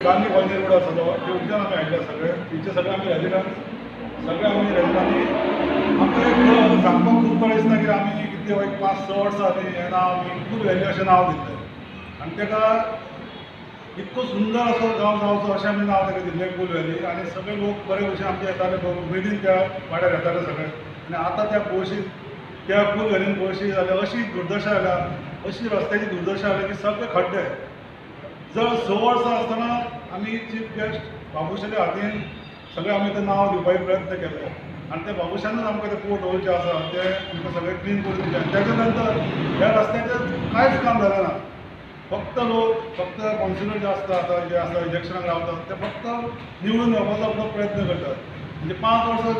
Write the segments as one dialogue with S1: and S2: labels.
S1: Gandhi colony road आसा तो थंयच्यान आमी आयिल्ले सगळे थंयचे सगळे आमी रेजिडंट सगळे आमी रेजिडंटांनी आमकां एक सांगपाक खूब बरें दिसता की आमी कितें एक 5-6 वर्सां जालीं हें नांव आमी कूल व्हॅली अशें नांव दिल्लें आनी ताका इतको सुंदर असो गांव जावचो अशें आमी नांव ताका दिल्लें कूल व्हॅली आनी सगळे लोक बरे भशेन आमचे येताले उमेदीन त्या वाड्यार येताले सगळे आनी आतां त्या पळोवशीत त्या कूल व्हॅलीन पळोवशी जाल्यार अशी दुर्दशा जाल्या अशी रस्त्याची दुर्दशा जाल्या की सगळे खड्डे जर 6 वर्सां आसतना आमी चीफ गेस्ट बाबुशाच्या हातीन सगळें आमी तें नांव दिवपाचे प्रयत्न केले आनी ते बाबुशानूच आमकां तें पोर्ट होलचें आसा तें आमकां सगळें क्लीन करून दिलें आनी तेच्या नंतर ह्या रस्त्याचें कांयच काम जालें ना फक्त लोक फक्त कावन्सिलर जे आसता आतां जे आसा इलेक्शनाक रावतात ते फक्त निवडून येवपाचो आपलो प्रयत्न करतात म्हणजे 5 वर्सां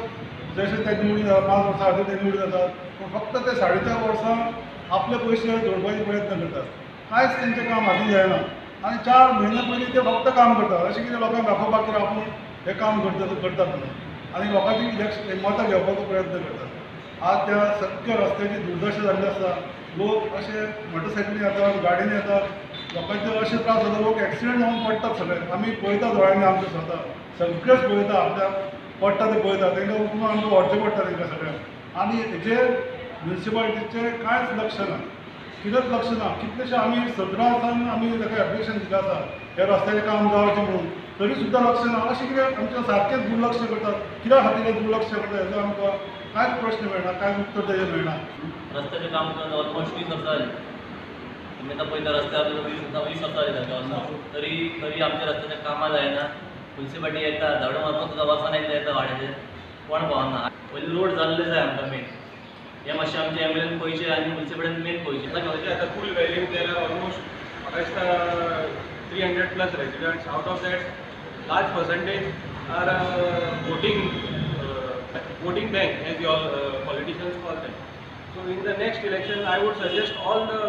S1: जशें ते निवडून जातात 5 वर्सां खातीर ते निवडून जातात पूण फक्त ते 4.5 वर्सां आपले पयशे जोडपाचे प्रयत्न करतात कांयच तेंचें काम हातीन जायना आनी 4 म्हयने पयलीं ते फक्त काम करतात अशें कितें लोकांक दाखोवपाक की आपूण हें काम करतात म्हणून आनी लोकांची इलेक्शन मतां घेवपाचो प्रयत्न करतात आज त्या सगळ्या रस्त्याची दुर्दशा जाल्ली आसा लोक अशे मोटरसायकलीन येतात गाडयेन येतात लोकांचे अशे त्रास जाता लोक एक्सिडेंट जावन पडटात सगळे आमी पळयता दोळ्यांनी आमचे स्वता सगळेच पळयता आपल्या पडटा ते पळयता तांकां उठून आमकां व्हरचें पडटा तांकां सगळ्यांक आनी हेजेर म्युन्सिपालिटीचें कांयच लक्ष ना कितेंच लक्ष ना कितलेशे आमी 17 वर्सांनी आमी ताका एप्लिकेशन दिलें आसा हे रस्त्याचें काम जावचें म्हणून तरी सुद्दां लक्ष ना अशें कितें आमचें सारकेंच दुर्लक्ष करतात कित्याक खातीर हें दुर्लक्ष करतात हेजो आमकां कांयच प्रश्न मेळना कांयच उत्तर तेजेर मेळना
S2: रस्त्याचें काम करून ऑलमोस्ट 20 वर्सां जालीं तुमी आतां पळयता रस्त्यार 20 वर्सां जालीं तरी आमच्या रस्त्याचें कामां जायना म्युन्सिपालिटी येता झाडू मारपाक सुद्दां वर्सान एकदां येता वाड्याचेर कोण पावना पयलीं रोड जाल्ले जाय आमकां मेन हे मातशें आमचे एमएलएन पयशे आनी म्युन्सिपालिटीन मेन पयशे
S3: आतां cool valley there are almost म्हाका दिसता 300+ residents out of that large percentage are voting bank as your politicians call them. So in the next election I would suggest all the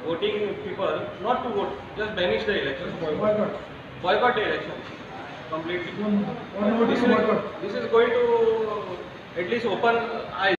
S3: voting people not to vote, just banish the election. Boycott the election completely. This is going to at least open eyes.